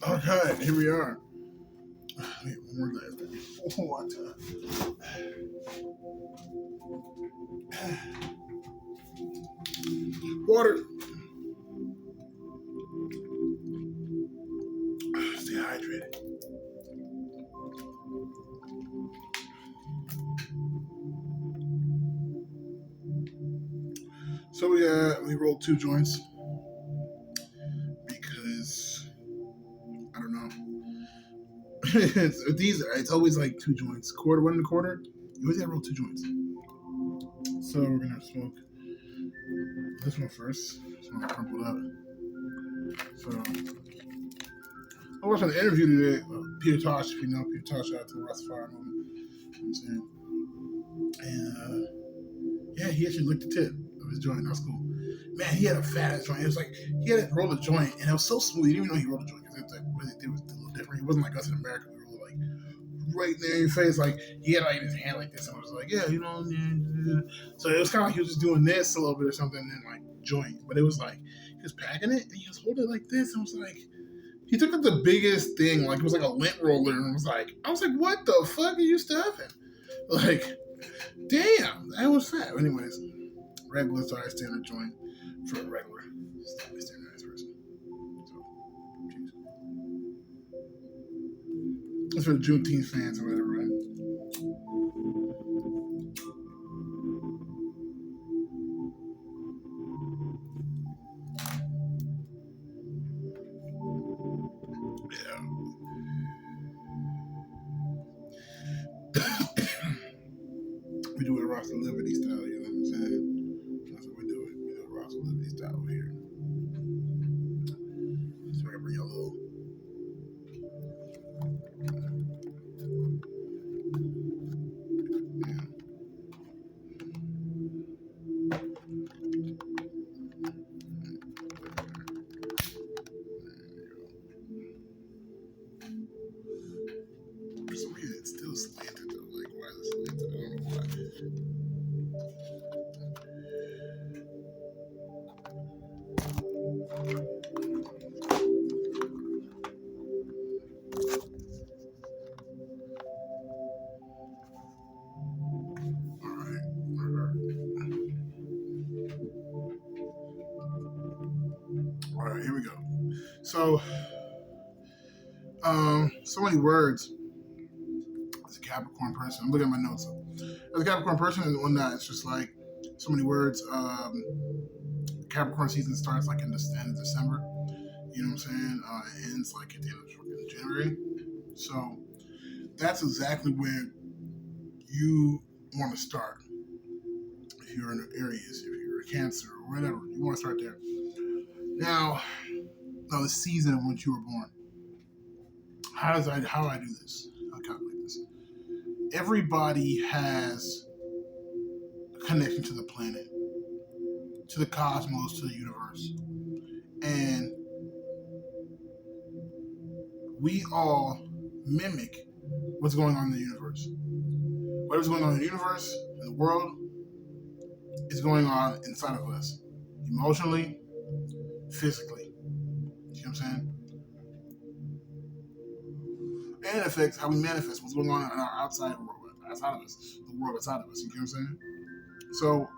Okay, here we are. Wait, one more glass, baby. Water. Water. Stay hydrated. So we rolled two joints because I don't know. It's always like two joints, quarter one and a quarter. You always gotta roll two joints. So we're gonna smoke this one first. This one crumpled up. So I watched an interview today. Peter Tosh, if you know Peter Tosh, out to the Rastafari movement. You know what I'm saying? And yeah, he actually licked the tip of his joint. That was cool. Man, he had a fat ass joint. It was like he had to roll a joint, and it was so smooth. You didn't even know he rolled a joint because it was a little different. It wasn't like us in America. We were like right there in your face. Like he had like his hand like this, and I was like, yeah, you know. So it was kind of like he was just doing this a little bit or something, and then like joint. But it was like he was packing it, and he was holding it like this, and I was like. He took up the biggest thing, like it was like a lint roller, and I was like, what the fuck are you stuffing? Like, damn, that was fat. Anyways, regular size standard joint for a regular standardized person. So, geez. That's for the Juneteenth fans or whatever, right? Yeah. We do it Rasta Liberty style, you know what I'm saying? That's what we do it. We do it Rasta Liberty style over here. So I bring a little. Yeah. For some reason, it's still slanted though. Like, why is it slanted? I don't know why. All right. All right, here we go. So, so many words as a Capricorn person. I'm looking at my notes. As a Capricorn person and whatnot, it's just like so many words. Capricorn season starts like in the end of December. You know what I'm saying? It ends like at the end of January. So that's exactly where you want to start. If you're in Aries, if you're a Cancer, or whatever, you want to start there. Now, the season of which you were born. How do I do this? How do I calculate this? Everybody has a connection to the planet, to the cosmos, to the universe, and we all mimic what's going on in the universe. Whatever's going on in the universe, in the world, is going on inside of us, emotionally, physically. You know what I'm saying? And it affects how we manifest what's going on in our outside world, outside of us, the world outside of us. You know what I'm saying? So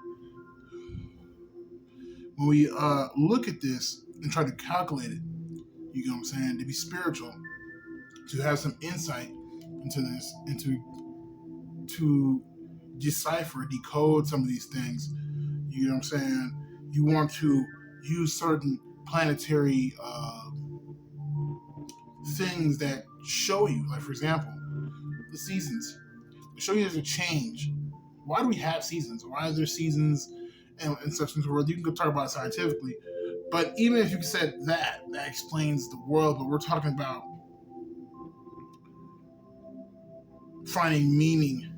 when we look at this and try to calculate it, you know what I'm saying, to be spiritual, to have some insight into this, and to decipher, decode some of these things. You know what I'm saying? You want to use certain planetary things that show you, like for example, the seasons. They show you there's a change. Why do we have seasons? Why is there seasons and such in the world? You can go talk about it scientifically, but even if you said that explains the world. But we're talking about finding meaning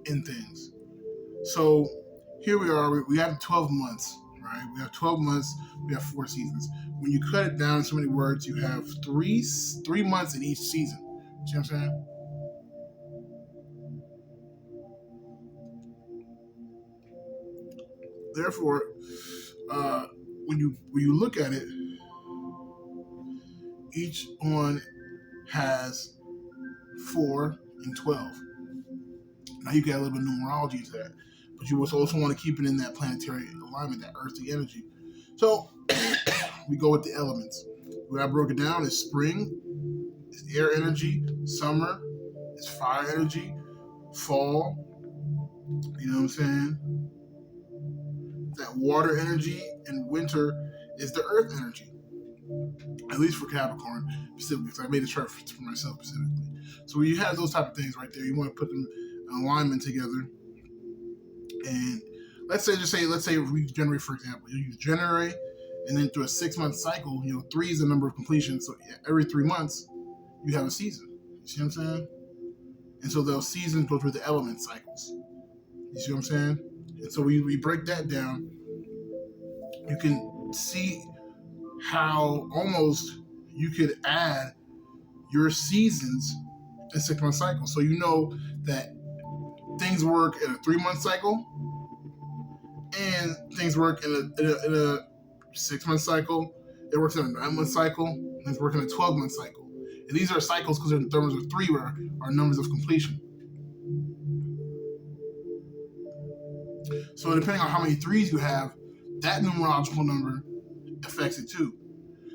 in things. So here we are. We have 12 months, right? We have 12 months. We have 4 seasons. When you cut it down in so many words, you have three months in each season. See what I'm saying? Therefore, when you look at it, each one has 4 and 12. Now you can add a little bit of numerology to that, but you also want to keep it in that planetary alignment, that earthly energy. So we go with the elements. What I broke it down is spring is air energy, summer is fire energy, fall, you know what I'm saying? That water energy, and winter is the earth energy. At least for Capricorn specifically, because I made a chart for myself specifically. So when you have those type of things right there, you want to put them in alignment together. And let's say we generate, for example, you use January, and then through a 6-month cycle, 3 is the number of completion. So every 3 months, you have a season. You see what I'm saying? And so those seasons go through the element cycles. You see what I'm saying? And so we break that down. You can see how almost you could add your seasons in 6-month cycle. So you know that things work in a 3-month cycle, and things work in a 6-month cycle. It works in a 9-month cycle. And it's working in a 12-month cycle. And these are cycles because in terms of 3 are numbers of completion. So depending on how many 3s you have, that numerological number affects it too.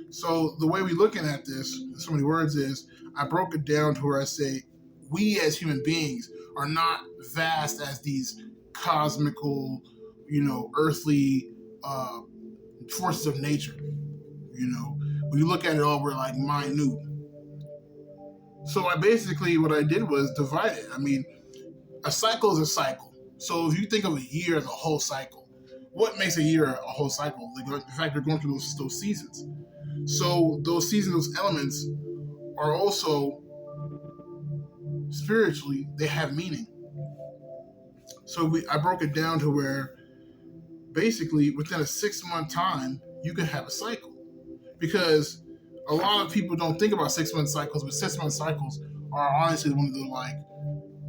So the way we're looking at this, in so many words, is I broke it down to where I say we as human beings are not vast as these cosmical, earthly forces of nature. When you look at it all, we're like minute. So what I did was divide it. I mean, a cycle is a cycle. So if you think of a year as a whole cycle, what makes a year a whole cycle? The fact you're going through those seasons. So those seasons, those elements are also spiritually, they have meaning. So I broke it down to where basically within a 6-month time, you can have a cycle. Because a lot of people don't think about 6-month cycles, but 6-month cycles are honestly one of the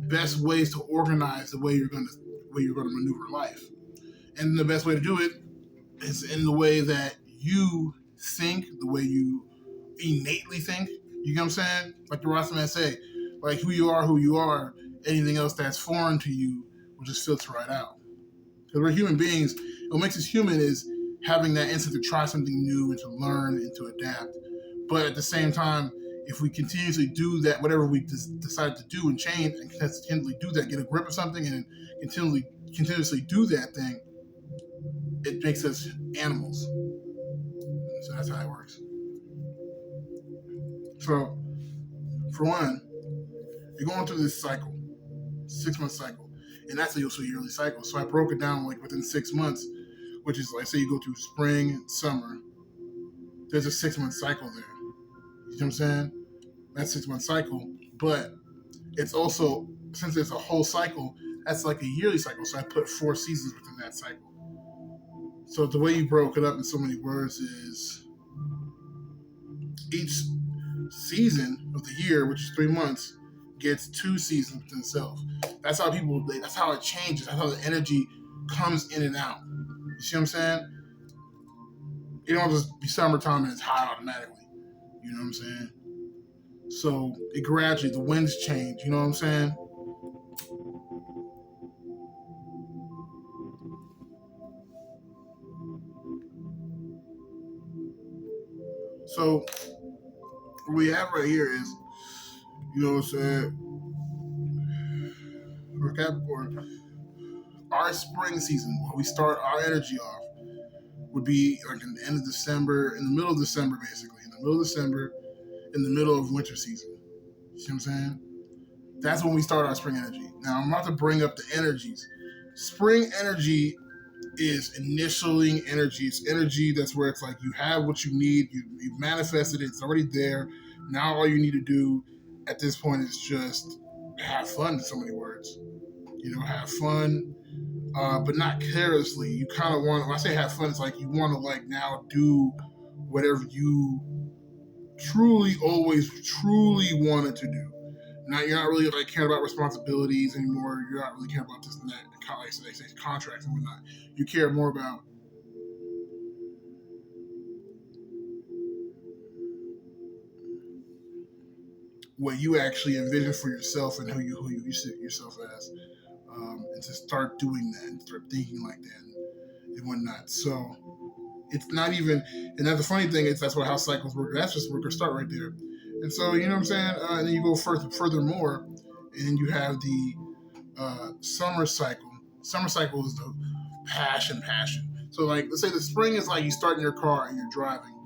best ways to organize the way you're going to maneuver life. And the best way to do it is in the way that you think, the way you innately think. You know what I'm saying? Like the Rastaman say, like who you are, anything else that's foreign to you will just filter right out. Because we're human beings. What makes us human is having that instinct to try something new and to learn and to adapt. But at the same time, if we continuously do that, whatever we decide to do and change and continually do that, get a grip of something and continuously do that thing, it makes us animals. So that's how it works. So, for one, you're going through this cycle, 6-month cycle, and that's also a yearly cycle. So I broke it down within 6 months, which is say you go through spring, summer. There's a 6-month cycle there. You know what I'm saying? That's 6-month cycle, but it's also, since it's a whole cycle, that's like a yearly cycle. So I put 4 seasons within that cycle. So the way you broke it up in so many words is each season of the year, which is 3 months, gets 2 seasons within itself. That's how that's how it changes. That's how the energy comes in and out. You see what I'm saying? It don't just be summertime and it's hot automatically. You know what I'm saying? So it gradually, the winds change. You know what I'm saying? So what we have right here is, you know what I'm saying, for Capricorn, our spring season, where we start our energy off, would be like in the end of December, in the middle of December, basically. In the middle of December, in the middle of winter season. You see what I'm saying? That's when we start our spring energy. Now, I'm about to bring up the energies. Spring energy is initialing energy. It's energy that's where it's like you have what you need, you've manifested it, it's already there. Now all you need to do at this point is just have fun, in so many words. Have fun, but not carelessly. You kind of want, when I say have fun, it's like you want to now do whatever you always truly wanted to do. Now you're not really caring about responsibilities anymore. You're not really caring about this and that, like they say, contracts and whatnot. You care more about what you actually envision for yourself and who you see yourself as, and to start doing that and start thinking like that and whatnot. So it's not even, and that's the funny thing is that's what how cycles work. That's just work or start right there. And so you know what I'm saying. And then you go furthermore, and you have the summer cycle. Summer cycle is the passion. So like let's say the spring is like you start in your car and you're driving.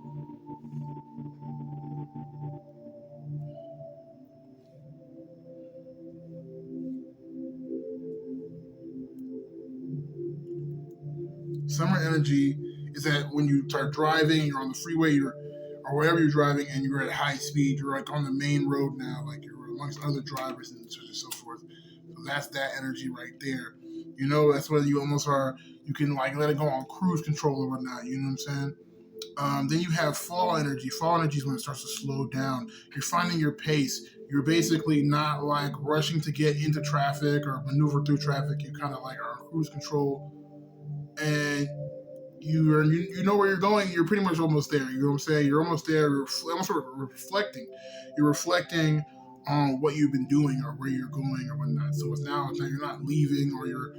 Summer energy is that when you start driving, you're on the freeway, or wherever you're driving, and you're at high speed. You're like on the main road now, like you're amongst other drivers and so forth. So that's that energy right there. You know, that's when you almost are. You can like let it go on cruise control or whatnot. You know what I'm saying? Then you have fall energy. Fall energy is when it starts to slow down. You're finding your pace. You're basically not like rushing to get into traffic or maneuver through traffic. You kind of like are on cruise control, and you know where you're going. You're pretty much almost there. You know what I'm saying? You're almost there. You're almost reflecting. You're reflecting on what you've been doing or where you're going or whatnot. So it's now you're not leaving or you're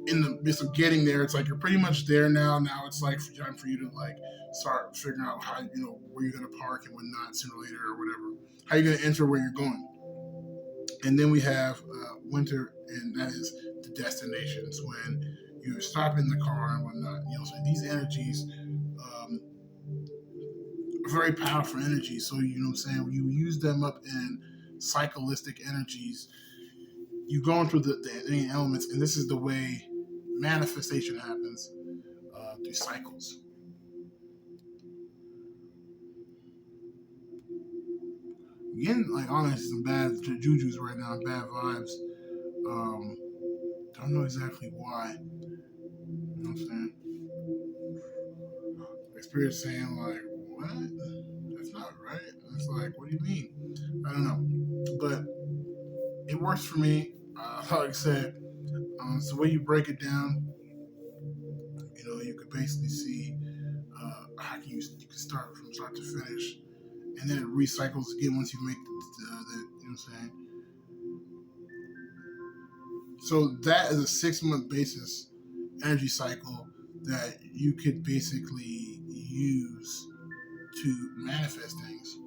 in the midst of getting there. It's like you're pretty much there now. Now it's like time for you to like start figuring out how where you're gonna park and whatnot sooner or later or whatever. How you're gonna enter where you're going. And then we have winter, and that is the destinations when you stop in the car and whatnot. So these energies are very powerful energies. So you know what I'm saying. When you use them up in cyclistic energies, you go through the main elements, and this is the way manifestation happens through cycles. Again, like honestly, some bad juju's right now, bad vibes. Um, don't know exactly why. You know what I'm saying? Spirit saying like, what? That's not right. It's like, what do you mean? I don't know, but it works for me. Like I said, so the way you break it down, you could basically see how you can start from start to finish, and then it recycles again once you make the you know what I'm saying. So that is a 6 month basis energy cycle that you could basically use to manifest things.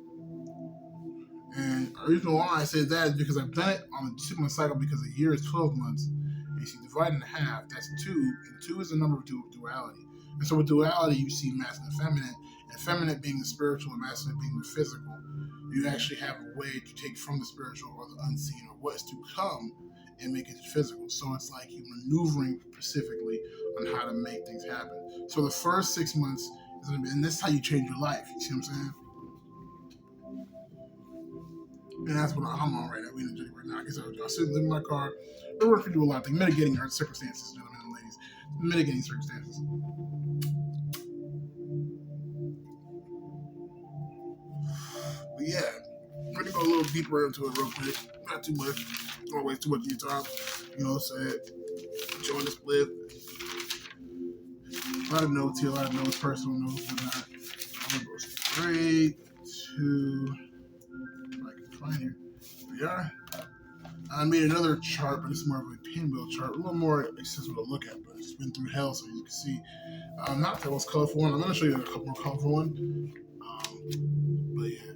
And the reason why I say that is because I've done it on a 6 month cycle because a year is 12 months. And you see, divide in half, that's two, and two is the number of duality. And so with duality, you see masculine and feminine, and feminine being the spiritual and masculine being the physical. You actually have a way to take from the spiritual or the unseen or what is to come and make it physical. So it's like you're maneuvering specifically on how to make things happen. So the first 6 months is going to be, and this is how you change your life. You see what I'm saying? And that's what I'm on right now. We in the journey right now. I guess I sit in my car. We're working through a lot of things, mitigating our circumstances, gentlemen and ladies. Mitigating circumstances. But yeah, we're gonna go a little deeper into it real quick. Not too much. Don't waste too much of your time. Say it. Join the split. A lot of notes here, a lot of notes, personal notes, whatnot. I'm gonna go straight to if I can find here. Yeah. I made another chart, but it's more of a pinwheel chart, a little more accessible to look at, but it's been through hell, so you can see. Not the most colorful one. I'm going to show you a couple more colorful ones. But yeah,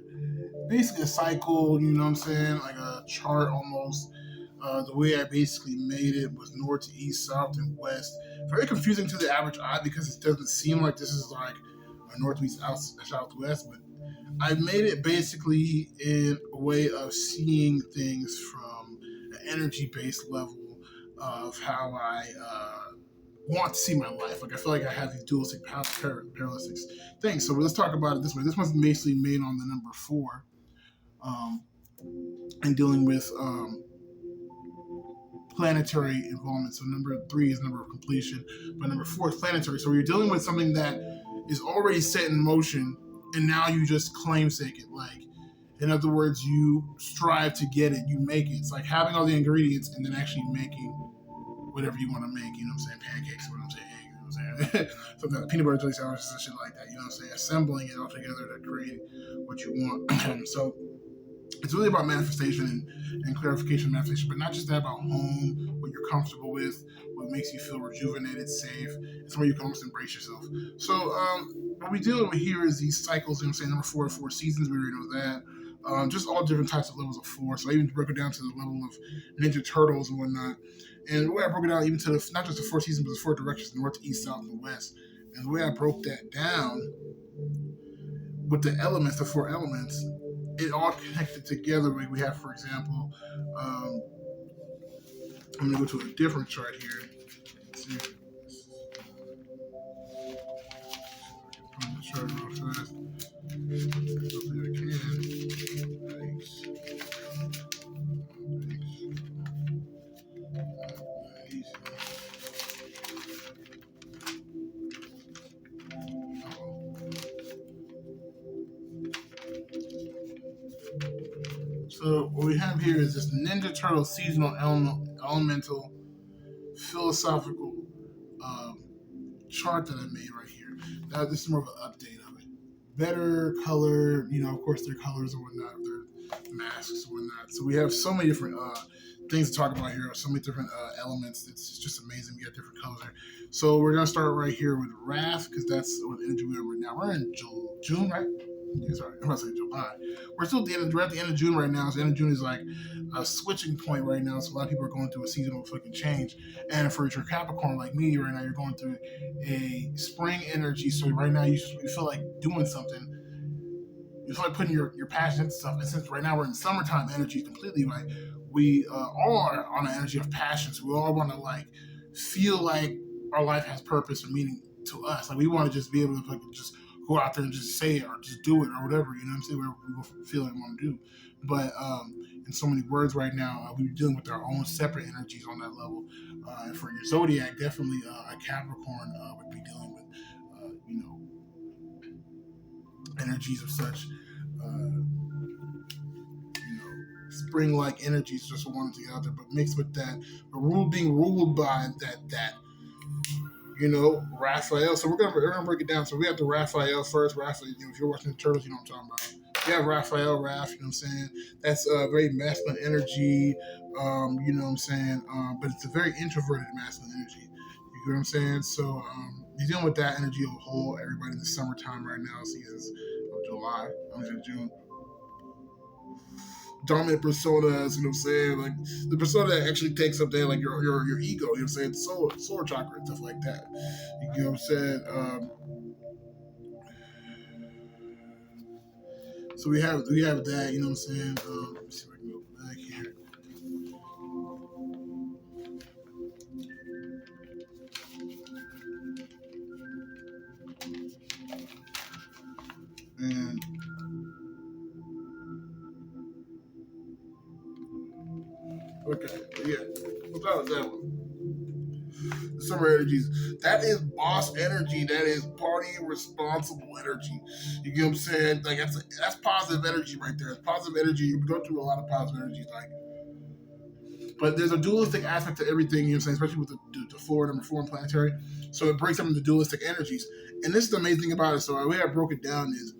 basically a cycle, you know what I'm saying? Like a chart almost. The way I basically made it was north to east, south, and west. Very confusing to the average eye because it doesn't seem like this is like a northeast, southwest, but I made it basically in a way of seeing things from an energy-based level of how I want to see my life. Like I feel like I have these dualistic parallelistic things. So let's talk about it this way. This one's basically made on the number 4, and dealing with planetary involvement. So number 3 is number of completion, but number 4 is planetary. So you're dealing with something that is already set in motion, and now you just claim-sake it. Like, in other words, you strive to get it, you make it. It's like having all the ingredients and then actually making whatever you want to make. You know what I'm saying? Pancakes, what I'm saying, eggs, you know what I'm saying? Something like peanut butter jelly sandwiches and shit like that. You know what I'm saying? Assembling it all together to create what you want. So it's really about manifestation and clarification of manifestation, but not just that, about home, what you're comfortable with, what makes you feel rejuvenated, safe. It's where you can almost embrace yourself. So what we deal with here is these cycles. You know what I'm saying? Number four seasons. We already know that. Just all different types of levels of four. So I even broke it down to the level of Ninja Turtles and whatnot. And the way I broke it down, even to not just the four seasons, but the four directions: north, east, south, and west. And the way I broke that down with the elements, the four elements, it all connected together. Like we have, for example, um, I'm gonna go to a different chart here. Let's see. Find the chart real fast. Hopefully I can. Thanks. So what we have here is this Ninja Turtle seasonal elemental philosophical um, chart that I made right here. Now this is more of an update of it. Better color, of course their colors and whatnot, their masks and whatnot. So we have so many different things to talk about here. So many different elements. It's just amazing. We got different colors there. So we're gonna start right here with Wrath because that's what energy we're in right now. We're in June, right? Yeah, sorry, I'm about to say July. We're at the end of June right now. So end of June is like a switching point right now. So a lot of people are going through a seasonal fucking change. And for your Capricorn like me right now, you're going through a spring energy. So right now you feel like doing something. You feel like putting your passion into stuff. And since right now we're in summertime energy completely, like we all are on an energy of passion. So we all want to like feel like our life has purpose and meaning to us. Like we want to just be able to like just go out there and just say it or just do it or whatever. You know what I'm saying? Whatever we feel like we want to do. But in so many words right now, we're dealing with our own separate energies on that level. And for your zodiac, definitely a Capricorn would be dealing with, energies of such, spring-like energies, just wanting to get out there, but mixed with that, being ruled by that Raphael. So we're gonna break it down. So we have the Raphael first. Raphael, if you're watching the Turtles, you know what I'm talking about. We have Raphael, Raph, you know what I'm saying? That's a very masculine energy, you know what I'm saying? But it's a very introverted masculine energy. You get what I'm saying? So you're dealing with that energy of a whole, everybody in the summertime right now, seasons of July, I'm in June. Dominant personas, you know what I'm saying? Like the persona that actually takes up there, like your ego, you know what I'm saying? Solar chakra and stuff like that. You know what I'm saying? So we have that, you know what I'm saying? Let me see if I can go back here. And okay, yeah. What about that one? The summer energies. That is boss energy. That is party responsible energy. You get what I'm saying? Like that's positive energy right there. It's positive energy. You go through a lot of positive energies, like, but there's a dualistic aspect to everything, you know what I'm saying, especially with the four, number four, and planetary. So it breaks up into dualistic energies. And this is the amazing thing about it. So the way I broke it down is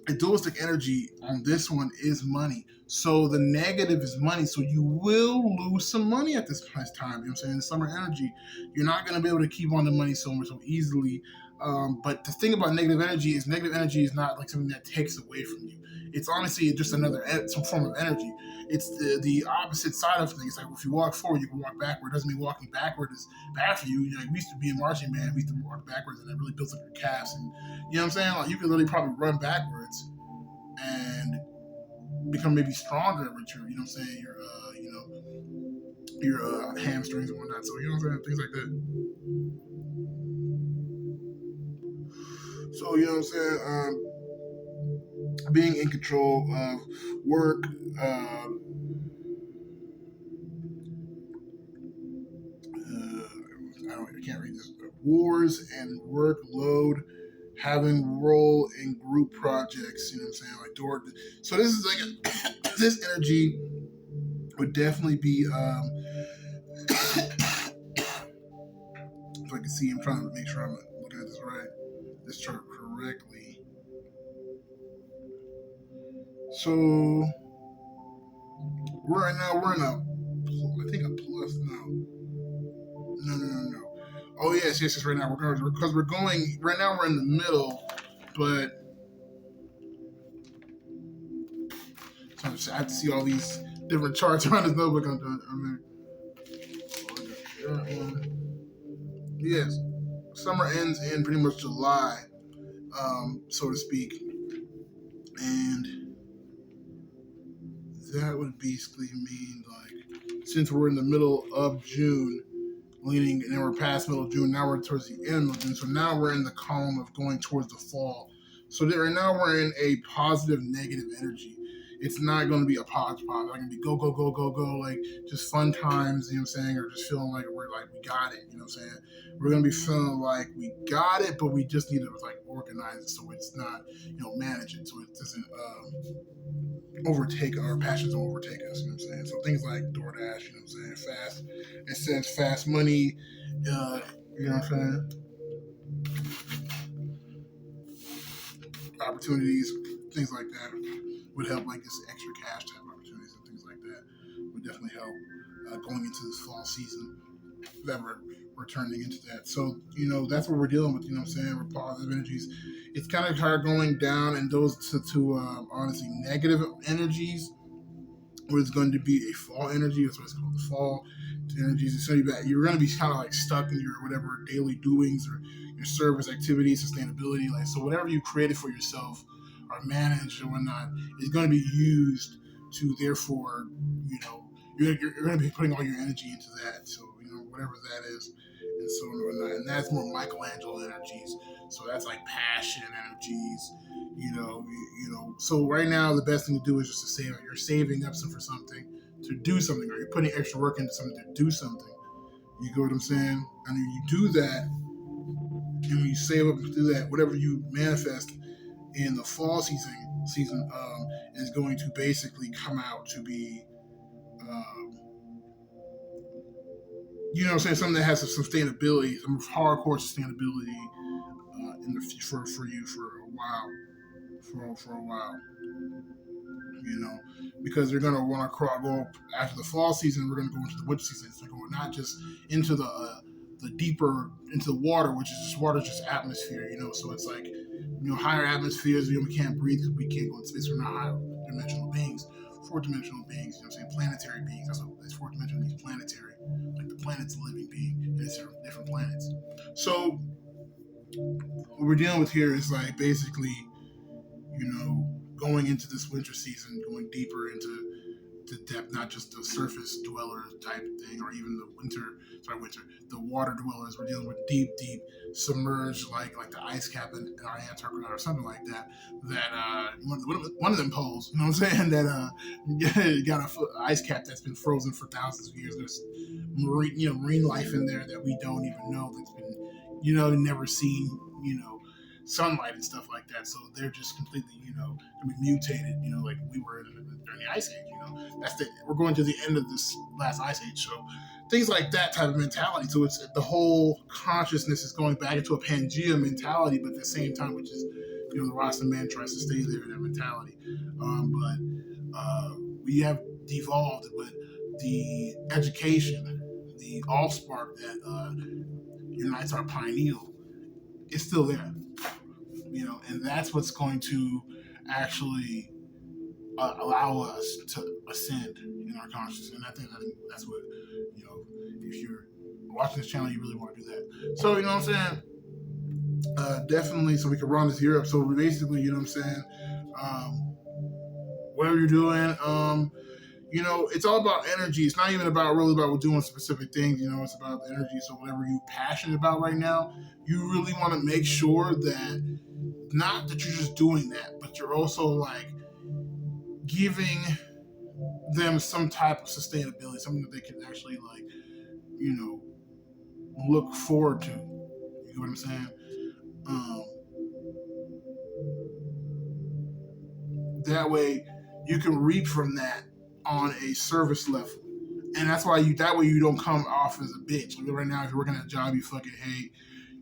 a dualistic energy on this one is money. So the negative is money. So you will lose some money at this time. You know what I'm saying? The summer energy, you're not going to be able to keep on the money so easily. But the thing about negative energy is not like something that takes away from you. It's honestly just some form of energy. It's the opposite side of things. Like if you walk forward, you can walk backward. It doesn't mean walking backward is bad for you. Like we used to be in marching band, we used to walk backwards, and it really builds up your calves. And you know what I'm saying? Like you can literally probably run backwards and become maybe stronger with your, you know what I'm saying, your hamstrings and whatnot. So you know what I'm saying, things like that. So you know what I'm saying, being in control of work. I can't read this. Wars and workload, having role in group projects. You know what I'm saying, like door. So this is like this energy would definitely be. If I can see, I'm trying to make sure I'm looking at this chart correctly. So Right now we're in I think a plus. No. Oh yes. Right now because we're going. Right now we're in the middle, but so I have to see all these different charts around this notebook. Yes, summer ends in pretty much July, so to speak, and that would basically mean like since we're in the middle of June, leaning, and then we're past middle of June. Now we're towards the end of June. So now we're in the column of going towards the fall. So right now we're in a positive, negative energy. It's not going to be a positive. It's not going to be go, go, go, go, go, like just fun times, you know what I'm saying? Or just feeling like we're like, we got it, you know what I'm saying? We're going to be feeling like we got it, but we just need to like organize it so it's not, manage it so it doesn't overtake our passions don't overtake us, you know what I'm saying? So things like DoorDash, you know what I'm saying? It says fast money, you know what I'm saying? Opportunities, things like that would help, like this extra cash type opportunities and things like that would definitely help going into this fall season that we're turning into that. So, that's what we're dealing with, you know what I'm saying? We're positive energies. It's kind of hard going down and those to honestly negative energies where it's going to be a fall energy. That's what it's called, the fall energies. It's going to be that you're going to be kind of like stuck in your whatever daily doings or your service activities, sustainability. Like so, whatever you created for yourself or managed or whatnot is going to be used to therefore, you're going to be putting all your energy into that. So whatever that is, and so on and whatnot. And that's more Michelangelo energies. So that's like passion energies, so right now the best thing to do is just to save it. You're saving up some for something to do something, or you're putting extra work into something to do something. You get what I'm saying? And when you do that, and when you save up to do that, whatever you manifest in the fall season is going to basically come out to be, you know what I'm saying, something that has some sustainability, some hardcore sustainability in the for you for a while, for a while. Because they're going to want to go after the fall season. We're going to go into the winter season. So going not just into the deeper into the water, which is just water, just atmosphere. So it's like higher atmospheres. We can't breathe because we can't go in space. We're not higher dimensional beings, 4-dimensional beings. You know what I'm saying? Planetary beings. That's what it's 4-dimensional means. Planetary, like the planet's a living being, and it's different planets. So what we're dealing with here is like basically, going into this winter season, going deeper into the depth, not just the surface dweller type thing, or even the water dwellers. We're dealing with deep, submerged, like the ice cap in our Antarctica or something like that. That one of them poles, you know what I'm saying? That got a ice cap that's been frozen for thousands of years. There's marine life in there that we don't even know, that's been never seen, sunlight and stuff like that. So they're just completely, mutated, like we were during the ice age. We're going to the end of this last ice age. So things like that type of mentality. So it's the whole consciousness is going back into a Pangea mentality, but at the same time, which is, the Rasta man tries to stay there in that mentality. But we have devolved, but the education, the allspark that unites our pineal is still there, and that's what's going to actually allow us to ascend in our consciousness. And I think that's what, if you're watching this channel, you really want to do that. So, what I'm saying? Definitely, so we can run this year up. So basically, what I'm saying? Whatever you're doing, it's all about energy. It's not even really about doing specific things. It's about the energy. So whatever you're passionate about right now, you really want to make sure that not that you're just doing that, but you're also like giving them some type of sustainability, something that they can actually look forward to. You know what I'm saying? That way you can reap from that on a service level. And that's why that way you don't come off as a bitch. Like right now, if you're working at a job you fucking hate,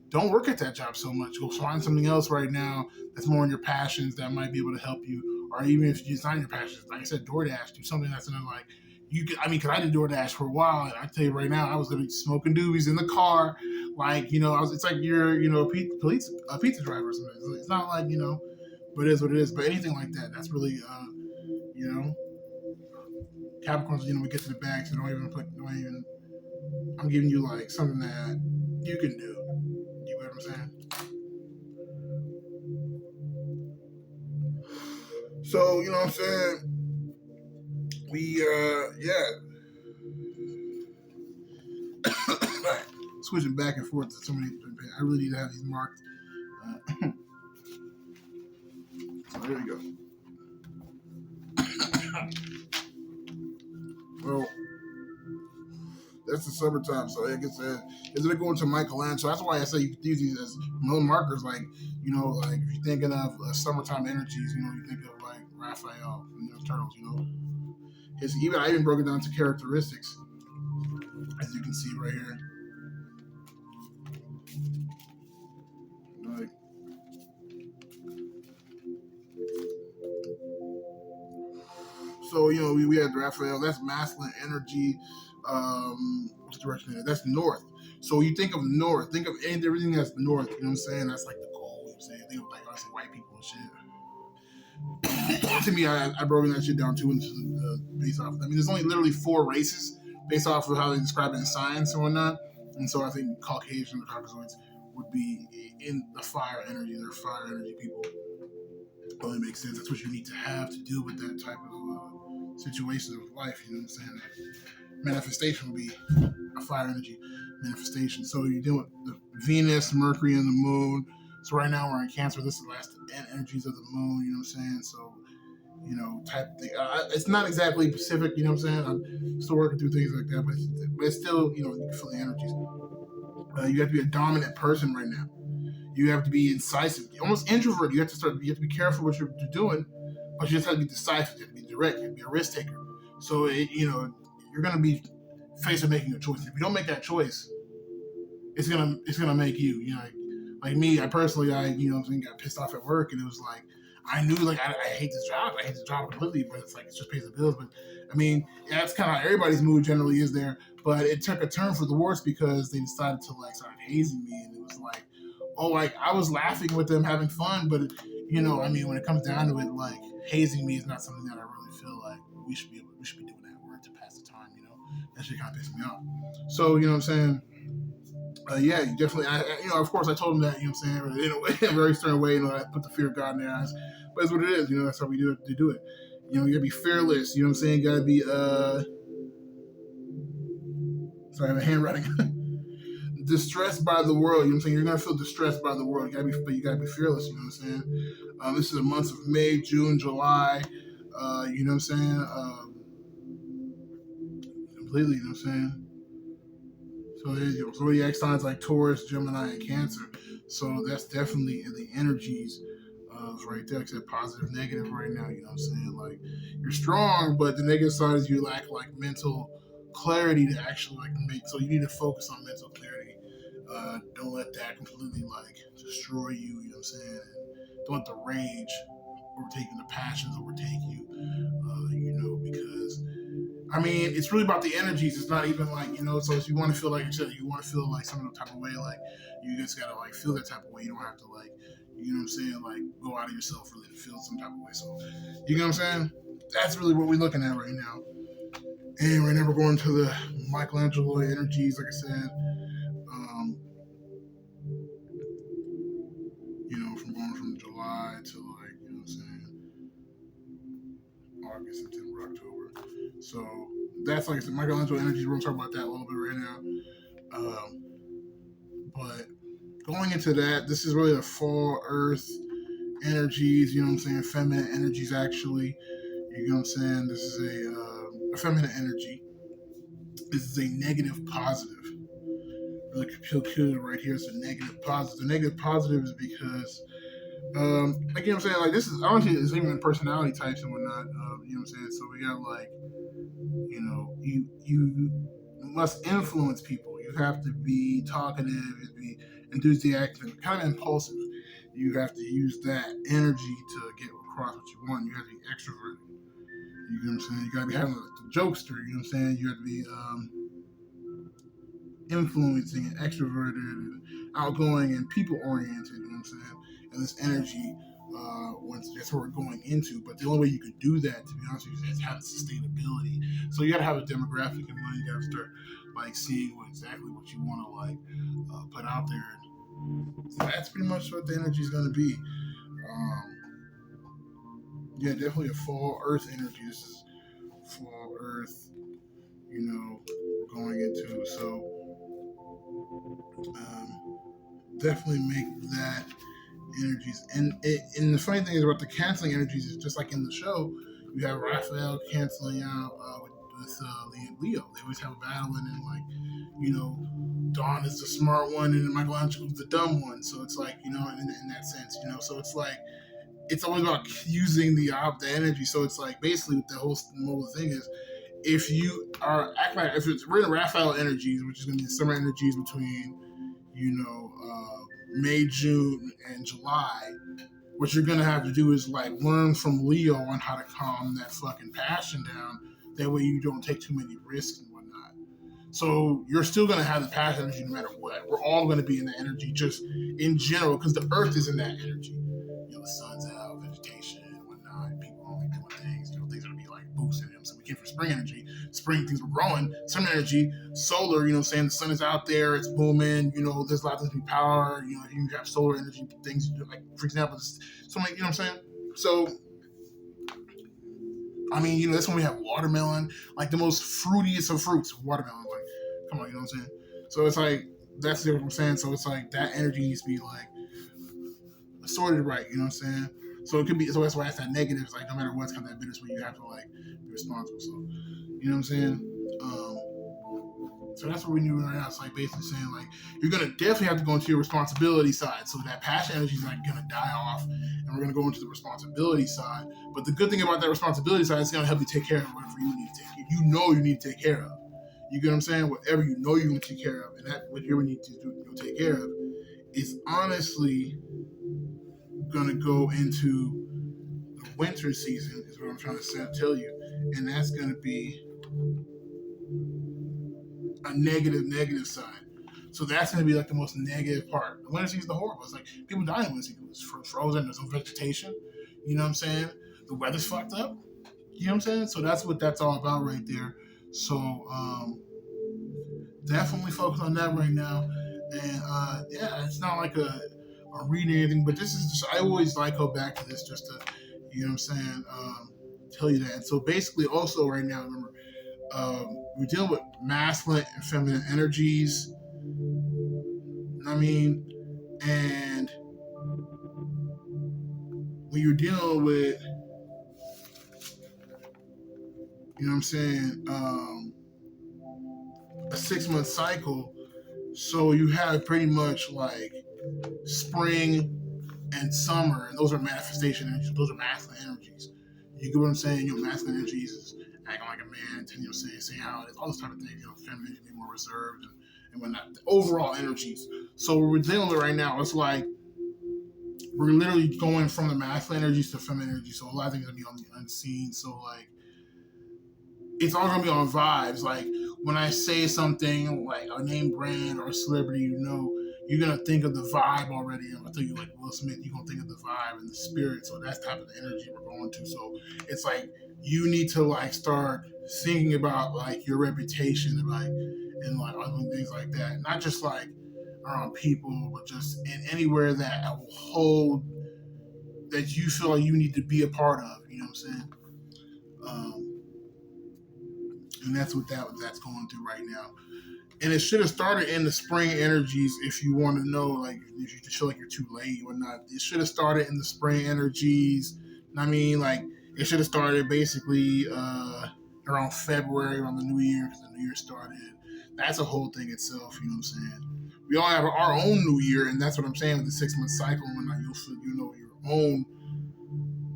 don't work at that job so much. Go find something else right now that's more in your passions that might be able to help you. Or even if it's not in your passions, like I said, DoorDash, do something that's gonna like you could, I mean, because I did DoorDash for a while, and I tell you right now, I was literally smoking doobies in the car, like it's like you're a pizza driver or something. It's not like but it is what it is. But anything like that, that's really you know, Capricorns. We get to the bag, so don't even. I'm giving you like something that you can do. You get what I'm saying? So you know what I'm saying? We yeah. Switching back and forth to so many. I really need to have these marked. So there you go. Well, that's the summertime, so like I said, is it going to Michelangelo? That's why I say you can use these as markers. Like like if you're thinking of summertime energies, you think of like Raphael and those turtles. I even broke it down to characteristics, as you can see right here. Like, so we had Raphael. That's masculine energy. What's the direction? That's north. So you think of north. Think of everything that's north. You know what I'm saying? That's like the goal. You know what I'm saying? Think of like obviously white people and shit. To me, I broke that shit down too into based off. I mean, there's only literally 4 races based off of how they describe it in science and whatnot. And so I think Caucasian or Caucasoids would be in the fire energy. They're fire energy people. Only makes sense. That's what you need to have to deal with that type of situation of life. You know what I'm saying? Manifestation would be a fire energy manifestation. So you're dealing with the Venus, Mercury, and the Moon. So right now we're in Cancer. This is the last energies of the Moon. You know what I'm saying? So type thing. It's not exactly Pacific. You know what I'm saying? I'm still working through things like that, but it's still you can feel the energies. You have to be a dominant person right now. You have to be incisive, almost introvert. You have to be careful what you're doing, but you just have to be decisive. You have to be direct. You have to be a risk taker. So you're gonna be faced with making a choice. If you don't make that choice, it's gonna make you. Like me, I personally, got pissed off at work, and it was like I knew like I hate this job. I hate this job completely, but it's like it just pays the bills. But I mean, yeah, that's kind of how everybody's mood generally is there. But it took a turn for the worse because they decided to like start hazing me, and it was like, oh, like I was laughing with them, having fun, but I mean, when it comes down to it, like hazing me is not something that I really feel like we should be doing that work to pass the time. That shit kind of pissed me off. So what I'm saying. Yeah, you definitely. Of course, I told him that. You know what I'm saying? In a way, a very stern way. I put the fear of God in their eyes. But it's what it is. That's how we do it. To do it. You gotta be fearless. You know what I'm saying? You gotta be. Sorry, I have a handwriting. Distressed by the world. You know what I'm saying? You're gonna feel distressed by the world. But you gotta be fearless. You know what I'm saying? This is the months of May, June, July. You know what I'm saying? Completely. You know what I'm saying? So there you go. So the X signs like Taurus, Gemini, and Cancer. So that's definitely in the energies of right there. Like I said, positive, negative right now. You know what I'm saying? Like you're strong, but the negative side is you lack like mental clarity to actually like make. So you need to focus on mental clarity. Don't let that completely like destroy you. You know what I'm saying? And don't let the rage overtake you, the passions overtake you. Because I mean, it's really about the energies. It's not even like, so if you want to feel like you want to feel like some type of way, like you just gotta like feel that type of way. You don't have to like, you know what I'm saying, like go out of yourself really to feel some type of way. So, you know what I'm saying? That's really what we're looking at right now. And right now we're going to the Michelangelo energies, like I said. From going from July to like, you know what I'm saying, August, September, October. So that's like I said, Michelangelo energies. We're gonna talk about that a little bit right now. But going into that, this is really a fall Earth energies. You know what I'm saying? Feminine energies, actually. You know what I'm saying? This is a feminine energy. This is a negative positive. Really peculiar right here. It's a negative positive. The negative positive is because like, you know what I'm saying? Like, this is, honestly, it's even personality types and whatnot. You know what I'm saying? So we got, like, you must influence people. You have to be talkative, you be enthusiastic, kind of impulsive. You have to use that energy to get across what you want. You have to be extroverted. You know what I'm saying? You got to be having the jokester. You know what I'm saying? You have to be influencing and extroverted and outgoing and people oriented. You know what I'm saying? And this energy, that's what we're going into. But the only way you could do that, to be honest with you, is have sustainability. So you got to have a demographic in mind. You got to start like seeing exactly what you want to like put out there. So that's pretty much what the energy is going to be. Um, yeah, definitely a fall Earth energy. This is fall Earth. We're going into. So definitely make that energies. And the funny thing is about the canceling energies is just like in the show, you have Raphael canceling out with Leo. They always have a battle, and then Dawn is the smart one, and Michelangelo's the dumb one. So it's like in that sense, So it's like it's always about using the energy. So it's like basically the whole thing is if you are acting like if it's we're in Raphael energies, which is going to be the summer energies between May, June, and July. What you're gonna have to do is like learn from Leo on how to calm that fucking passion down. That way you don't take too many risks and whatnot. So you're still gonna have the passion energy no matter what. We're all gonna be in the energy just in general because the earth is in that energy. The sun's out, vegetation and whatnot. People only doing things. Things are gonna be like boosting them. So we came from spring energy. Spring things were growing. Summer energy, solar. Saying the sun is out there, it's booming. There's a lot of things power. You have solar energy things. Like for example, so many. What I'm saying. So that's when we have watermelon, like the most fruitiest of fruits. Watermelon, like come on, you know what I'm saying. So it's like that's what I'm saying. So it's like that energy needs to be like sorted right, you know what I'm saying? So it could be so that's why it's that negative. It's like no matter what's kind of that bittersweet, you have to like be responsible. So you know what I'm saying? So that's what we're doing right now. It's like basically saying like you're gonna definitely have to go into your responsibility side. So that passion energy is like gonna die off, and we're gonna go into the responsibility side. But the good thing about that responsibility side is gonna help you take care of whatever you need to take. You need to take care of. You get what I'm saying? Whatever you know you're gonna take care of, and that what you need to do, take care of, is honestly gonna go into the winter season. Is what I'm trying to tell you, and that's gonna be a negative side. So that's going to be like the most negative part. The winter season is the horrible. It's like people die in winter season. It's frozen. There's no vegetation. You know what I'm saying? The weather's fucked up. You know what I'm saying? So that's what that's all about right there. So definitely focus on that right now. And yeah, it's not like a reading anything, but this is just I always like go back to this just to I'm saying tell you that. And so basically also right now remember we're dealing with masculine and feminine energies. And when you're dealing with, a 6-month cycle, so you have pretty much like spring and summer, and those are manifestation energies. Those are masculine energies. You get what I'm saying? Masculine energies is acting like a man, saying how it is, all those type of things. Feminine energy be more reserved and whatnot. The overall energies. So what we're dealing with right now, it's like we're literally going from the masculine energies to feminine energy. So a lot of things are gonna be on the unseen. So like it's all gonna be on vibes. Like when I say something like a name brand or a celebrity, you're gonna think of the vibe already. I'm gonna tell you like Will Smith, you're gonna think of the vibe and the spirit. So that's the type of energy we're going to. So it's like you need to like start thinking about like your reputation and like other things like that. Not just like around people, but just in anywhere that will hold that you feel like you need to be a part of. You know what I'm saying? And that's what that's going through right now. And it should have started in the spring energies if you want to know, like, if you feel like you're too late or not. It should have started in the spring energies. Like, it should have started basically around February, around the New Year, because the New Year started. That's a whole thing itself, you know what I'm saying? We all have our own New Year, and that's what I'm saying with the 6-month cycle and whatnot. You'll know your own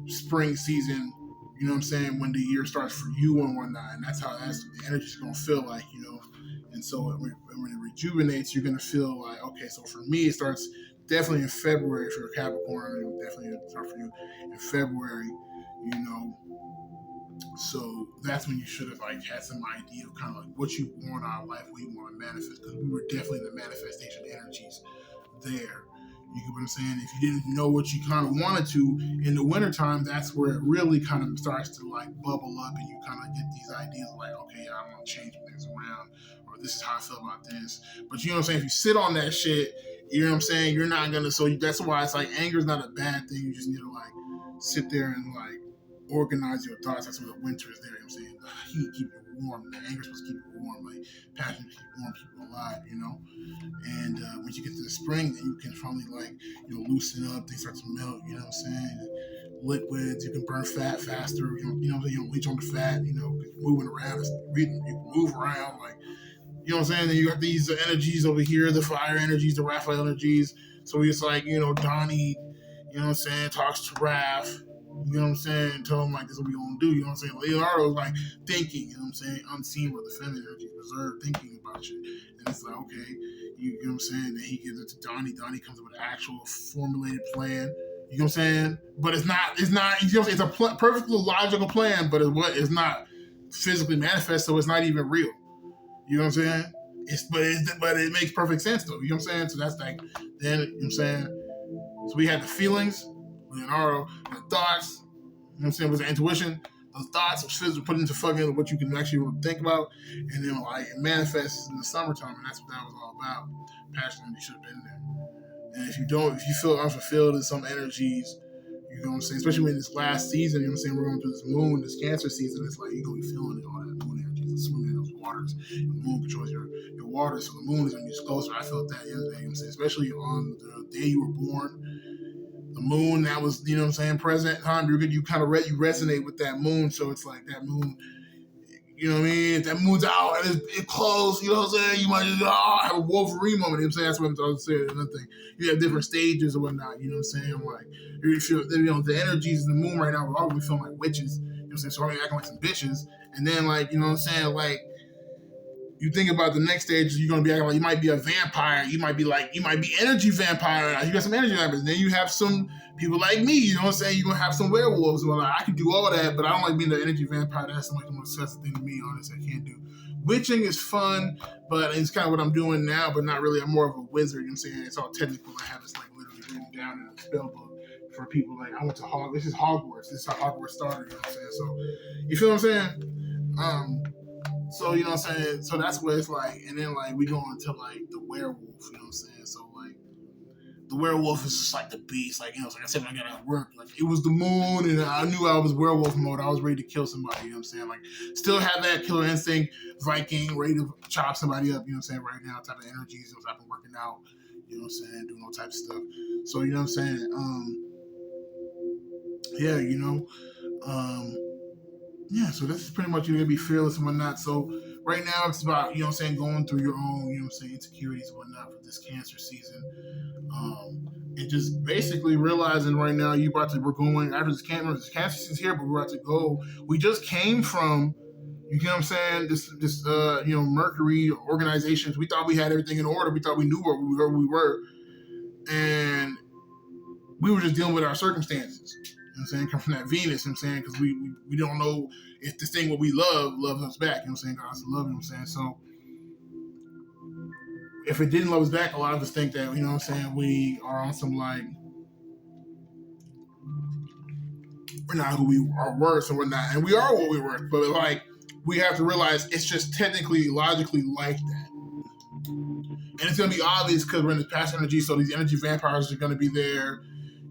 spring season, you know what I'm saying, when the year starts for you and whatnot. And that's the energy's going to feel like, And so when it rejuvenates, you're going to feel like, okay, so for me, it starts definitely in February. If you're a Capricorn, it will definitely start for you in February, So that's when you should have like had some idea of kind of like what you want out of life, what you want to manifest. Because we were definitely the manifestation energies there. You get what I'm saying? If you didn't know what you kind of wanted to in the wintertime, that's where it really kind of starts to like bubble up and you kind of get these ideas like, okay, I want to change things around or this is how I feel about this. But you know what I'm saying? If you sit on that shit, you know what I'm saying? You're not going to, so that's why it's like anger is not a bad thing. You just need to like sit there and like organize your thoughts. That's what the winter is there. You know what I'm saying? The heat keep you warm. The anger is supposed to keep you warm. Like passion keep warm, keep you alive, you know? And once you get to the spring, then you can finally like, loosen up. Things start to melt. You know what I'm saying? Liquids. You can burn fat faster. You know what I'm saying? You don't leach on the fat. Moving around. You can move around. Like, you know what I'm saying? Then you got these energies over here, the fire energies, the Raphael energies. So it's like, Donnie, you know what I'm saying, talks to Raph. You know what I'm saying? Tell him like this is what we gonna do. You know what I'm saying? Leonardo's like thinking. You know what I'm saying? Unseen with the feminine energy, reserved thinking about shit. And it's like, okay, you know what I'm saying? Then he gives it to Donnie. Donnie comes up with an actual formulated plan. You know what I'm saying? But it's not. You know, it's a perfectly logical plan, but it's not physically manifest, so it's not even real. You know what I'm saying? But it makes perfect sense though. You know what I'm saying? So that's like, then, you know what I'm saying? So we had the feelings, Leonardo, the thoughts, you know what I'm saying, was the intuition, the thoughts was physical, put into fucking what you can actually think about, and then like it manifests in the summertime, and that's what that was all about. Passion energy should have been there. And if you feel unfulfilled in some energies, you know what I'm saying, especially when this last season, you know what I'm saying, we're going through this moon, this Cancer season, it's like you're going to be feeling all that moon energy, swimming in those waters. The moon controls your water, so the moon is going to be closer. I felt that the other day, you know what I'm saying, especially on the day you were born. The moon that was, you know what I'm saying, present time, you kind of you resonate with that moon, so it's like that moon, you know what I mean? If that moon's out and it's close, you know what I'm saying? You might just have a Wolverine moment. You know what I'm saying? That's what I'm saying. Another thing. You have different stages or whatnot. You know what I'm saying? Like, you feel, the energies in the moon right now, we're all feeling like witches. You know what I'm saying? So I'm acting like some bitches. And then, like, you know what I'm saying? Like, you think about the next stage, you're gonna be acting like you might be a vampire. You might be energy vampire. You got some energy vampires. And then you have some people like me. You know what I'm saying? You're gonna have some werewolves. Well, like, I can do all that, but I don't like being the energy vampire. That's like the most stressful thing to me. Honestly, I can't do. Witching is fun, but it's kind of what I'm doing now. But not really. I'm more of a wizard. You know what I'm saying? It's all technical. I have this like literally written down in a spell book for people. Like I went to Hogwarts. This is Hogwarts. This is how Hogwarts started. You know what I'm saying? So you feel what I'm saying? So, you know what I'm saying? So that's what it's like. And then, like, we go into, like, the werewolf, you know what I'm saying? So, like, the werewolf is just like the beast. Like, you know, like I said, when I got out of work, like, it was the moon, and I knew I was werewolf mode. I was ready to kill somebody, you know what I'm saying? Like, still have that killer instinct, Viking, ready to chop somebody up, you know what I'm saying, right now, type of energies, you know, type of working out, you know what I'm saying, doing all types of stuff. So, you know what I'm saying? Yeah, you know, yeah, so this is pretty much you're gonna be fearless and whatnot. So right now it's about, you know what I'm saying, going through your own, you know what I'm saying, insecurities and whatnot for this Cancer season. And just basically realizing right now we're going after this Cancer season's here, but we're about to go. We just came from, you know what I'm saying, this Mercury organizations. We thought we had everything in order. We thought we knew where we were. And we were just dealing with our circumstances. You know what I'm saying? Come from that Venus, you know what I'm saying? Because we don't know if this thing what we love us back. You know what I'm saying? God's love, you know what I'm saying? So if it didn't love us back, a lot of us think that, you know what I'm saying, we are on some like, we're not who we are worth and whatnot. And we are what we were. But like, we have to realize it's just technically, logically like that. And it's going to be obvious because we're in this past energy, so these energy vampires are going to be there.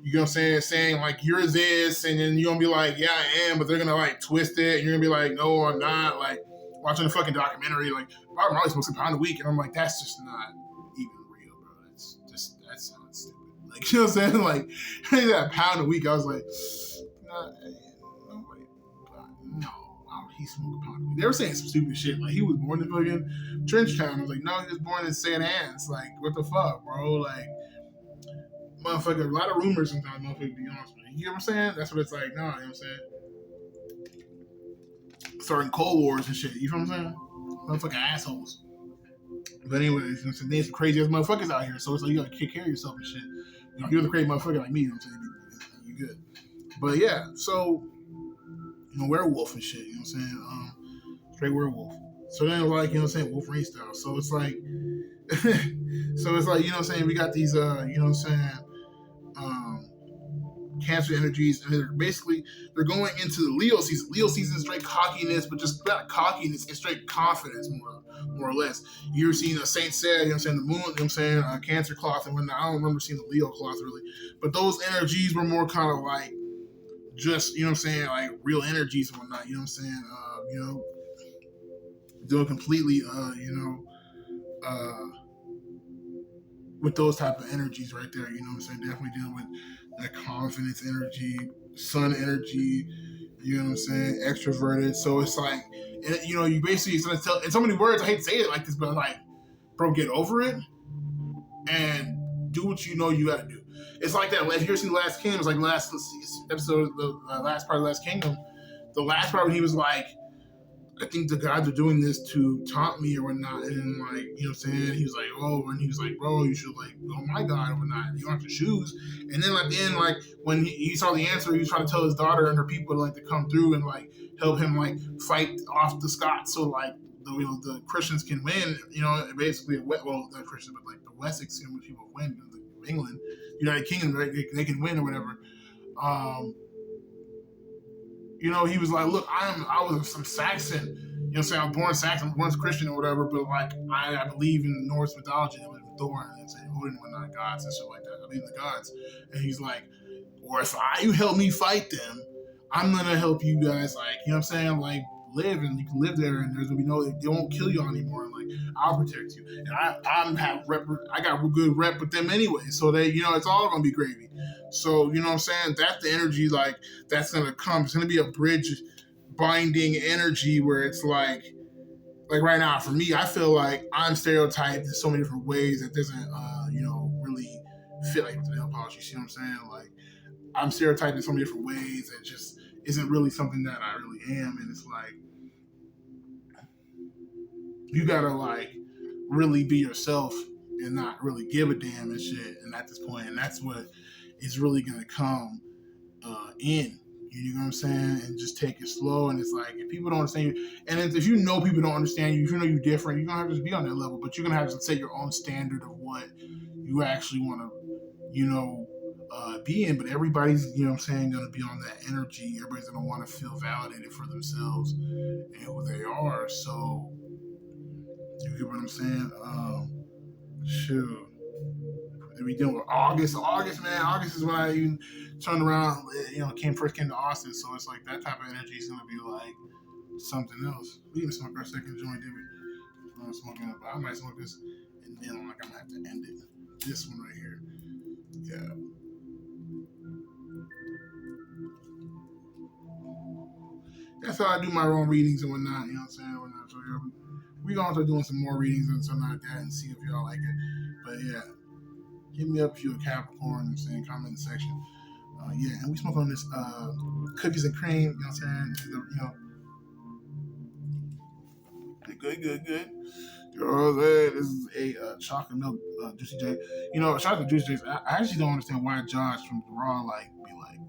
You know what I'm saying like, you're this, and then you're going to be like, yeah, I am, but they're going to, like, twist it, and you're going to be like, no, I'm not. Like, watching a fucking documentary, like, Bob Marley's supposed to pound a week, and I'm like, that's just not even real, bro. That sounds stupid. Like, you know what I'm saying? Like, that pound a week, I was like, no, he smoked a pound a week. They were saying some stupid shit, like, he was born in fucking Trenchtown. I was like, no, he was born in St. Anne's. Like, what the fuck, bro? Like, motherfucker, a lot of rumors sometimes, motherfucker, to be honest with you. You know what I'm saying? That's what it's like, no, you know what I'm saying? Starting Cold Wars and shit, you know what I'm saying? Motherfucking assholes. But anyways, you know, there's some crazy ass motherfuckers out here, so it's like you gotta take care of yourself and shit. You know, if you're the crazy motherfucker like me, you know what I'm saying? You good. But yeah, so, you know werewolf and shit. You know what I'm saying? Straight werewolf. So then, like, Wolverine style. So it's like, so it's like, we got these, um, Cancer energies, and they're going into the Leo season. Leo season is straight cockiness, but just not cockiness, it's straight confidence, more or less. You're seeing a Saint Seiya, the moon, Cancer cloth and whatnot. I don't remember seeing the Leo cloth really, but those energies were more kind of like just, like real energies and whatnot. Doing completely, with those type of energies right there. Definitely dealing with that confidence energy, sun energy. Extroverted. So it's like, you basically, it's gonna tell in so many words. I hate to say it like this, but like, bro, get over it and do what you got to do. It's like that. If you ever seen The Last Kingdom, it's like last episode, the last part of The Last Kingdom. The last part when he was like, I think the gods are doing this to taunt me or whatnot. And like, he was like, oh, and he was like, bro, you should like go my God or whatnot. You don't have to choose. And then at the end, like when he saw the answer, he was trying to tell his daughter and her people to come through and like help him like fight off the Scots. So like the Christians can win, basically, well, not Christians, but like the Wessex people win, England, United Kingdom, right? They can win or whatever. He was like, look, I was some Saxon. I was born Saxon, born Christian or whatever, but like I believe in Norse mythology, I believe in Thor and Odin and whatnot, gods and shit like that. I believe in the gods. And he's like, or if you help me fight them, I'm gonna help you guys, like, like live, and you can live there, and there's gonna be they won't kill you anymore, and like I'll protect you. And I got a good rep with them anyway, so they, it's all gonna be gravy. So that's the energy, like that's gonna come. It's gonna be a bridge binding energy where it's like right now for me, I feel like I'm stereotyped in so many different ways that doesn't really fit like with the nail polish. You see what I'm saying? Like I'm stereotyped in so many different ways that just isn't really something that I really am. And it's like, you gotta like really be yourself and not really give a damn and shit. And at this point, and that's what is really gonna come in. You know what I'm saying? And just take it slow. And it's like, if people don't understand you, and if people don't understand you, if you're different, you're gonna have to just be on that level. But you're gonna have to set your own standard of what you actually want to, be in. But everybody's, gonna be on that energy. Everybody's gonna want to feel validated for themselves and who they are. So you get what I'm saying? Shoot. We dealing with August, man. August is when I even turned around, first came to Austin. So it's like that type of energy is gonna be like something else. We didn't smoke our second joint, did we? I'm smoking it, but I might smoke this, and then I'm gonna have to end it. This one right here, yeah. That's how I do my own readings and whatnot. You know what I'm saying? Whatnot. So we gonna start doing some more readings and something like that, and see if y'all like it. But yeah. Hit me up if you're a Capricorn, comment in the section. Yeah, and we smoke on this cookies and cream, you know what I'm saying? Good. This is a chocolate milk Juicy J. Chocolate Juicy J, I actually don't understand why Josh from the Raw be like,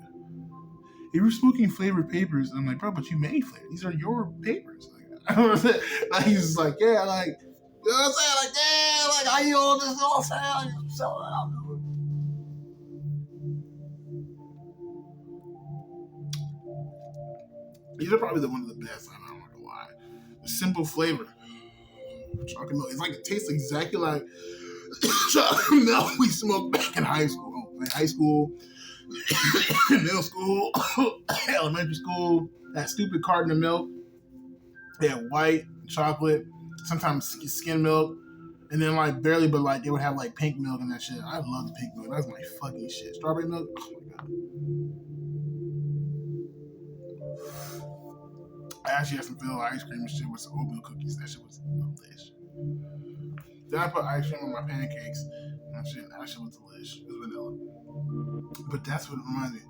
if you're smoking flavored papers, I'm like, bro, but you made flavor. These are your papers. Like, I don't understand. Like, he's just like, yeah, like, you know what I'm saying? Like, yeah, like, how you all this all sound? These are probably one of the best. I'm not gonna lie. The simple flavor, chocolate milk. It's like it tastes exactly like chocolate milk we smoked back in high school. Middle school, elementary school. That stupid carton of milk. They had white chocolate, sometimes skim milk, and then like barely, but like they would have like pink milk and that shit. I love the pink milk. That's my fucking shit. Strawberry milk. Oh my god. I actually had some vanilla ice cream and shit with some oatmeal cookies. That shit was delicious. Then I put ice cream on my pancakes. That shit was delicious. It was vanilla. But that's what it reminded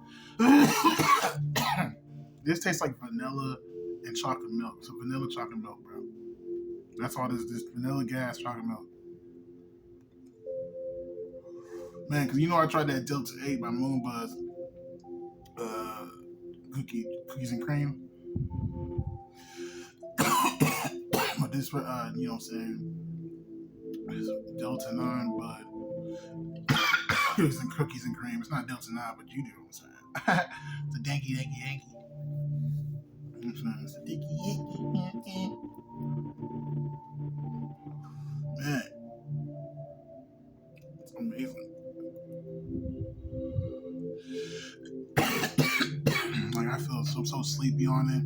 me. This tastes like vanilla and chocolate milk. So vanilla chocolate milk, bro. That's all this vanilla gas chocolate milk. Man, because I tried that Delta 8 by Moonbuzz cookies and cream. But this, you know what I'm saying, is Delta 9, but here's some cookies and cream. It's not Delta 9, but you do what I'm saying. It's a danky, danky, danky. You know what I'm saying? It's a dinky, dinky. Man, it's amazing. Like, I feel so sleepy on it.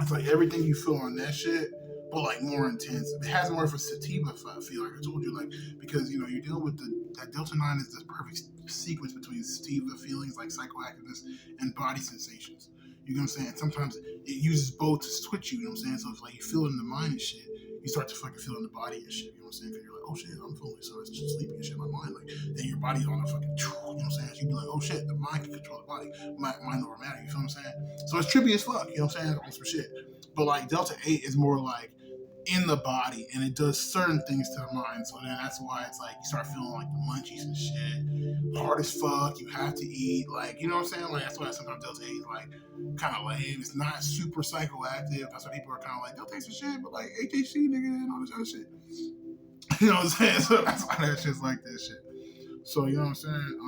It's like everything you feel on that shit, but like more intense. It has more of a sativa feel, like I told you, like because you know you're dealing with that Delta 9 is the perfect sequence between sativa feelings like psychoactiveness and body sensations. You know what I'm saying? And sometimes it uses both to switch you. You know what I'm saying? So it's like you feel it in the mind and shit. You start to fucking feel it in the body and shit. You know what I'm saying? Because you're like, oh shit, I'm feeling so it's just sleepy and shit in my mind. Like then your body's on a fucking, you know what I'm saying? So you be like, oh shit, the mind can control the body. Mind over matter. You feel what I'm saying? So it's trippy as fuck. You know what I'm saying? On some shit. But like Delta 8 is more like in the body and it does certain things to the mind. So then that's why it's like you start feeling like the munchies and shit. Hard as fuck, you have to eat. Like, you know what I'm saying? Like that's why sometimes Delta 8 is like kind of lame. It's not super psychoactive. That's why people are kind of like, Delta 8's some shit, but like HHC nigga and all this other shit. You know what I'm saying? So that's why that shit's like that shit. So you know what I'm saying?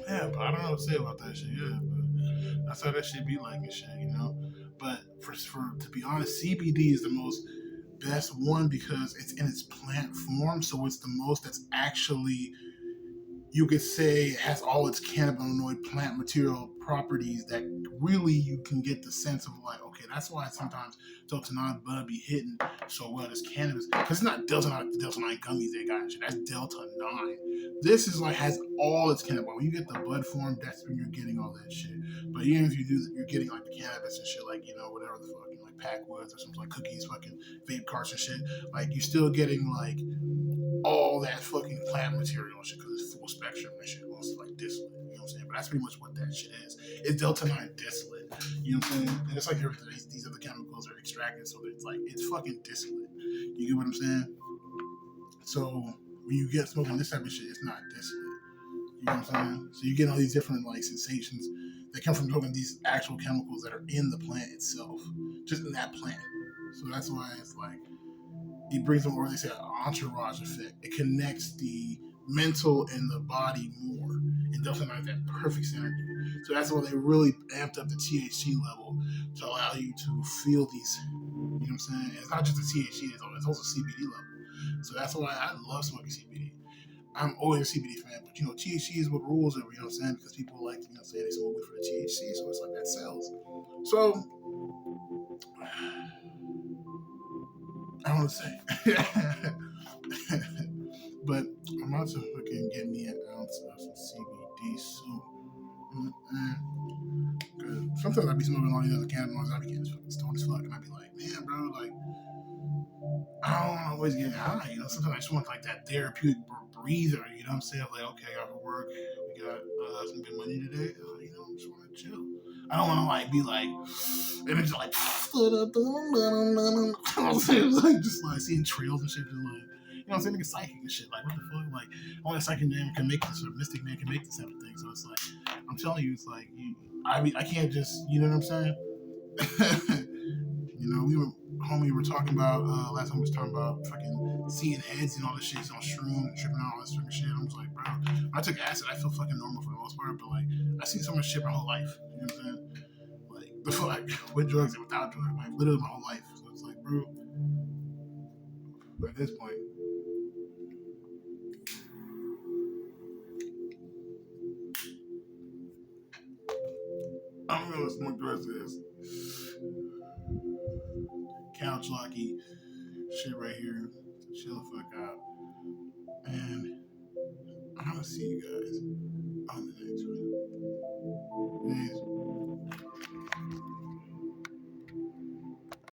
Yeah, but I don't know what to say about that shit. Yeah, but that's how that shit be like and shit, you know. But for to be honest, CBD is the most best one because it's in its plant form, so it's the most that's actually you could say has all its cannabinoid plant material properties that really you can get the sense of like, okay, that's why sometimes Delta 9 bud be hitting so well as cannabis. Because it's not Delta 9, the Delta 9 gummies they got and shit. That's Delta 9. This is like has all its cannabinoid. When you get the bud form, that's when you're getting all that shit. But even if you do, you're getting like the cannabis and shit, like, you know, whatever the fuck, like Packwoods or something like cookies, fucking vape carts and shit. Like, you're still getting like all that fucking plant material and shit because it's full spectrum and shit. Also like distillate, you know what I'm saying? But that's pretty much what that shit is. It's Delta 9 distillate, you know what I'm saying? And it's like everything, these other chemicals are extracted, so it's like it's fucking distillate. You get what I'm saying? So when you get smoking this type of shit, it's not distillate. You know what I'm saying? So you get all these different like sensations that come from smoking these actual chemicals that are in the plant itself, just in that plant. So that's why it's like it brings them, or they say, an entourage effect. It connects the mental and the body more. It doesn't have that perfect synergy. So that's why they really amped up the THC level to allow you to feel these. You know what I'm saying? It's not just the THC; it's also CBD level. So that's why I love smoking CBD. I'm always a CBD fan, but you know, THC is what rules it. You know what I'm saying? Because people like, you know, say they smoke weed for the THC, so it's like that sells. So I don't want to say. But I'm about to fucking get me an ounce of some CBD soon. Cause sometimes I be smoking all these other cannabinoids, I be getting fucking stoned as fuck, and I be like, man, bro, like, I don't always get high, you know. Sometimes I just want like that therapeutic breather, you know what I'm saying? Like, okay, I got to work, we got some good money today, you know, I just want to chill. I don't want to like be like, and it's like, you know what I'm saying? Like, just like seeing trails and shit, just like, you know what I'm saying? Nigga psychic and shit. Like, what the fuck? Like, only a psychic man can make this, or mystic man can make this type of thing. So it's like, I'm telling you, it's like, I can't just, you know what I'm saying? You know, we were talking about, last time we was talking about fucking seeing heads and all this shit on shrooms and tripping out all this fucking shit. I was like, bro, when I took acid, I feel fucking normal for the most part, but like, I seen so much shit my whole life. You know what I'm saying? Like, before, like, with drugs and without drugs, like, literally my whole life. So it's like, bro, at this point, I'm gonna smoke the rest of this couch locky shit right here to chill the fuck out. And I'm gonna see you guys on the next one. Peace.